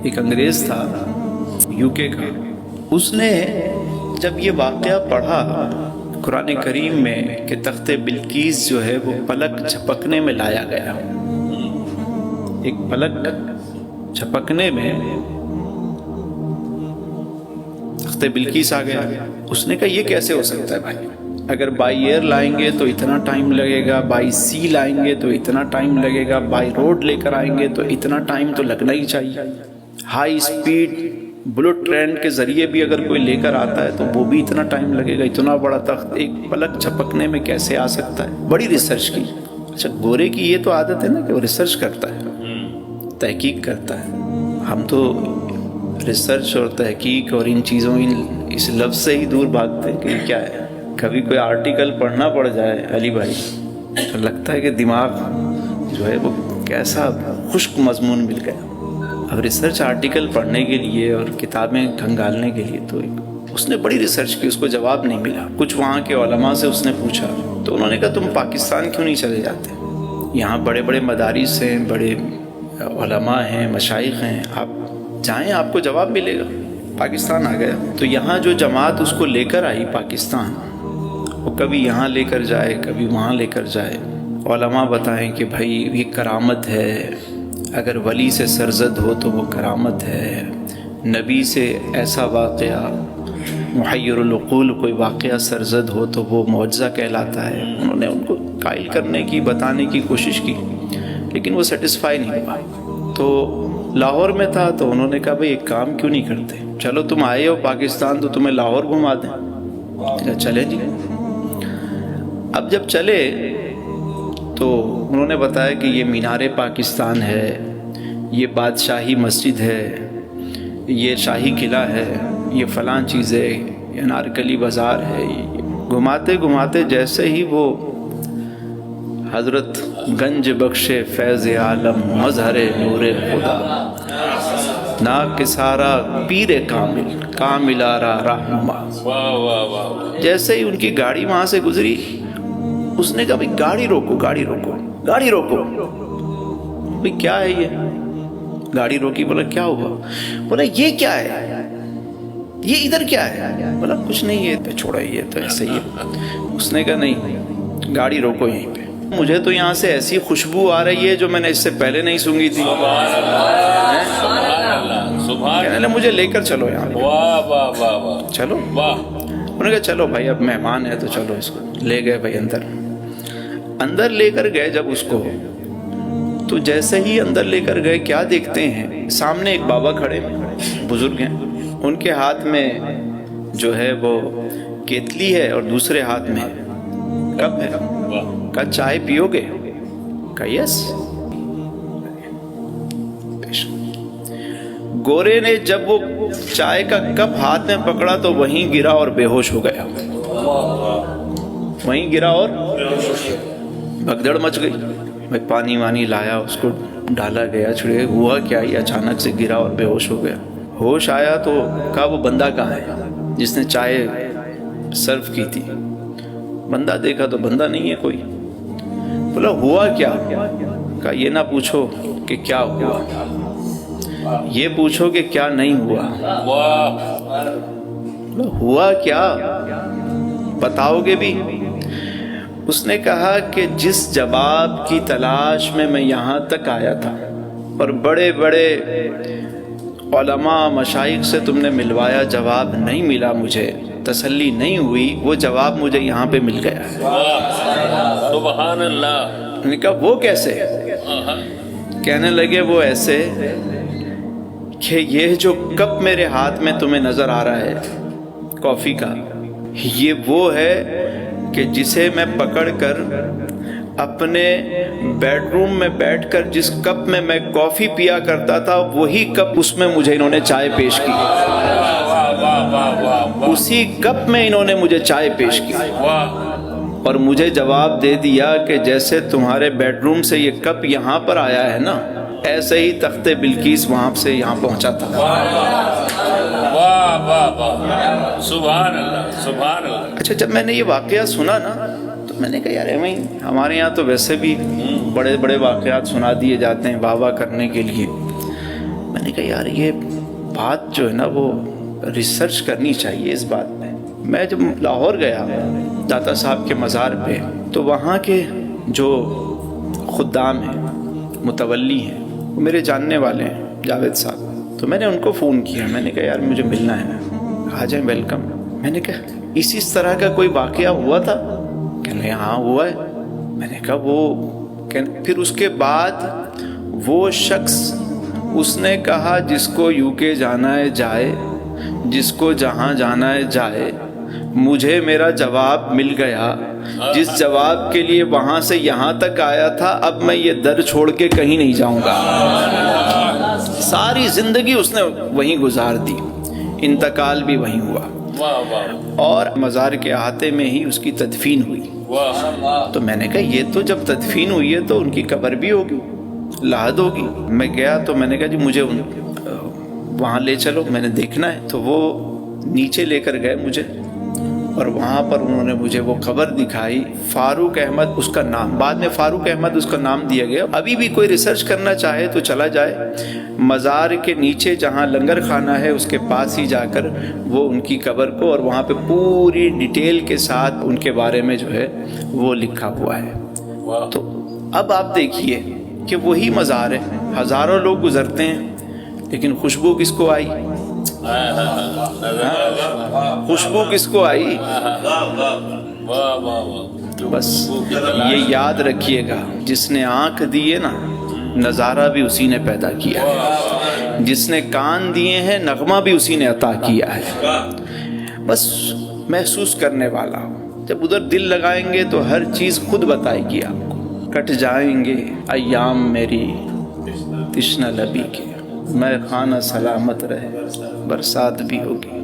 ایک انگریز تھا UK کا، اس نے جب یہ واقعہ پڑھا قرآن کریم میں کہ تخت بلقیس جو ہے وہ پلک جھپکنے میں لایا گیا، ایک پلک جھپکنے میں تخت بلقیس آ گیا۔ اس نے کہا یہ کیسے ہو سکتا ہے بھائی، اگر بائی ایئر لائیں گے تو اتنا ٹائم لگے گا، بائی سی لائیں گے تو اتنا ٹائم لگے گا، بائی روڈ لے کر آئیں گے تو اتنا ٹائم تو لگنا ہی چاہیے، ہائی اسپیڈ بلٹ ٹرین کے ذریعے بھی اگر کوئی لے کر آتا ہے تو وہ بھی اتنا ٹائم لگے گا، اتنا بڑا تخت ایک پلک جھپکنے میں کیسے آ سکتا ہے؟ بڑی ریسرچ کی۔ اچھا، گورے کی یہ تو عادت ہے نا کہ وہ ریسرچ کرتا ہے، تحقیق کرتا ہے۔ ہم تو ریسرچ اور تحقیق اور ان چیزوں اس لفظ سے ہی دور بھاگتے ہیں کہ یہ کیا ہے۔ کبھی کوئی آرٹیکل پڑھنا پڑ جائے علی بھائی تو لگتا ہے کہ دماغ جو ہے وہ کیسا خشک مضمون مل گیا۔ اب ریسرچ آرٹیکل پڑھنے کے لیے اور کتابیں کھنگالنے کے لیے تو اس نے بڑی ریسرچ کی، اس کو جواب نہیں ملا۔ کچھ وہاں کے علماء سے اس نے پوچھا تو انہوں نے کہا تم پاکستان کیوں نہیں چلے جاتے، یہاں بڑے بڑے مدارس ہیں، بڑے علماء ہیں، مشائخ ہیں، آپ جائیں آپ کو جواب ملے گا۔ پاکستان آ گیا تو یہاں جو جماعت اس کو لے کر آئی پاکستان، وہ کبھی یہاں لے کر جائے کبھی وہاں لے کر جائے۔ علماء بتائیں کہ بھائی یہ کرامت ہے، اگر ولی سے سرزد ہو تو وہ کرامت ہے، نبی سے ایسا واقعہ محیر العقول کوئی واقعہ سرزد ہو تو وہ معجزہ کہلاتا ہے۔ انہوں نے ان کو قائل کرنے کی، بتانے کی کوشش کی، لیکن وہ سیٹسفائی نہیں ہوا۔ تو لاہور میں تھا تو انہوں نے کہا بھئی ایک کام کیوں نہیں کرتے، چلو تم آئے ہو پاکستان تو تمہیں لاہور گھما دیں۔ چلے جی۔ اب جب چلے تو انہوں نے بتایا کہ یہ مینار پاکستان ہے، یہ بادشاہی مسجد ہے، یہ شاہی قلعہ ہے، یہ فلاں چیز ہے، یہ انارکلی بازار ہے۔ گھماتے گھماتے جیسے ہی وہ حضرت گنج بخش فیض عالم مظہر نور خدا ناکسارا پیر کامل کامل آرا رہنما، جیسے ہی ان کی گاڑی وہاں سے گزری، اس نے کہا بھئی گاڑی روکو گاڑی روکو گاڑی روکو۔ بھئی کیا ہے یہ؟ گاڑی روکی، بولا کیا ہوا؟ بولا یہ کیا ہے، یہ ادھر کیا ہے؟ بولا کچھ نہیں، یہ چھوڑا، یہ تو ایسے ہی ہے۔ اس نے کہا نہیں، گاڑی روکو یہیں پہ، مجھے تو یہاں سے ایسی خوشبو آ رہی ہے جو میں نے اس سے پہلے نہیں سونگی تھی، کہنے لگا مجھے لے کر چلو یہاں پہ۔ چلو، انہوں نے کہا چلو بھائی اب مہمان ہے تو چلو اس کو لے گئے۔ بھائی اندر لے کر گئے جب اس کو، تو جیسے ہی اندر لے کر گئے کیا دیکھتے ہیں، سامنے ایک بابا کھڑے بزرگ ہیں، ان کے ہاتھ میں جو ہے وہ کیتلی ہے اور دوسرے ہاتھ میں کپ ہے۔ کہا چائے پیو گے؟ کہا یس۔ گورے نے جب وہ چائے کا کپ ہاتھ میں پکڑا تو وہیں گرا اور بے ہوش ہو گیا، وہیں گرا اور بھگدڑ مچ گئی۔ میں پانی وانی لایا، اس کو ڈالا گیا، چھڑے ہوا کیا، یہ اچانک سے گرا اور بے ہوش ہو گیا۔ ہوش آیا تو کہا وہ بندہ کہاں ہے جس نے چائے سرو کی تھی؟ بندہ دیکھا تو بندہ نہیں ہے کوئی۔ بولا ہوا کیا؟ کہا یہ نہ پوچھو کہ کیا ہوا، یہ پوچھو کہ کیا نہیں ہوا۔ ہوا کیا بتاؤ گے بھی؟ اس نے کہا کہ جس جواب کی تلاش میں میں یہاں تک آیا تھا اور بڑے بڑے علماء مشائخ سے تم نے ملوایا، جواب نہیں ملا، مجھے تسلی نہیں ہوئی، وہ جواب مجھے یہاں پہ مل گیا ہے۔ سبحان اللہ۔ نے کہا وہ کیسے؟ کہنے لگے وہ ایسے کہ یہ جو کپ میرے ہاتھ میں تمہیں نظر آ رہا ہے کافی کا، یہ وہ ہے کہ جسے میں پکڑ کر اپنے بیڈ روم میں بیٹھ کر جس کپ میں میں کافی پیا کرتا تھا، وہی کپ اس میں مجھے انہوں نے چائے پیش کی، اسی کپ میں انہوں نے مجھے چائے پیش کی اور مجھے جواب دے دیا کہ جیسے تمہارے بیڈ روم سے یہ کپ یہاں پر آیا ہے نا، ایسے ہی تخت بلقیس وہاں سے یہاں پہنچا تھا۔ سبحان اللہ سبحان اللہ۔ اچھا، جب میں نے یہ واقعہ سنا نا تو میں نے کہا یار ہمارے یہاں تو ویسے بھی بڑے بڑے واقعات سنا دیے جاتے ہیں واہ واہ کرنے کے لیے، میں نے کہا یار یہ بات جو ہے نا وہ ریسرچ کرنی چاہیے اس بات میں. میں جب لاہور گیا داتا صاحب کے مزار پہ تو وہاں کے جو خدام ہیں متولی ہیں وہ میرے جاننے والے ہیں جاوید صاحب. تو میں نے ان کو فون کیا, میں نے کہا یار مجھے ملنا ہے, آ جائیں ویلکم. میں نے کہا اسی طرح کا کوئی واقعہ ہوا تھا؟ کہنے لگے ہاں ہوا ہے. میں نے کہا پھر اس کے بعد وہ شخص اس نے کہا جس کو یو کے جانا ہے جائے, جس کو جہاں جانا ہے جائے. مجھے میرا جواب مل گیا, جس جواب کے لیے وہاں سے یہاں تک آیا تھا اب میں یہ در چھوڑ کے کہیں نہیں جاؤں گا. ساری زندگی اس نے وہیں گزار دی, انتقال بھی وہیں ہوا اور مزار کے احاطے میں ہی اس کی تدفین ہوئی. تو میں نے کہا یہ تو جب تدفین ہوئی ہے تو ان کی قبر بھی ہوگی, لحد ہوگی. میں گیا تو میں نے کہا جی مجھے وہاں لے چلو, میں نے دیکھنا ہے. تو وہ نیچے لے کر گئے مجھے اور وہاں پر انہوں نے مجھے وہ قبر دکھائی. فاروق احمد اس کا نام, بعد میں فاروق احمد اس کا نام دیا گیا. ابھی بھی کوئی ریسرچ کرنا چاہے تو چلا جائے, مزار کے نیچے جہاں لنگر خانہ ہے اس کے پاس ہی جا کر وہ ان کی قبر کو, اور وہاں پہ پوری ڈیٹیل کے ساتھ ان کے بارے میں جو ہے وہ لکھا ہوا ہے. تو اب آپ دیکھیے کہ وہی مزار ہے, ہزاروں لوگ گزرتے ہیں لیکن خوشبو کس کو آئی؟ خوشبو کس کو آئی؟ بس یہ یاد رکھیے گا, جس نے آنکھ دیے نا نظارہ بھی اسی نے پیدا کیا ہے, جس نے کان دیے ہیں نغمہ بھی اسی نے عطا کیا ہے. بس محسوس کرنے والا ہو, جب ادھر دل لگائیں گے تو ہر چیز خود بتائے گی آپ کو. کٹ جائیں گے ایام میری تشنہ لبی کے, میں خانہ سلامت رہے برسات بھی ہوگی.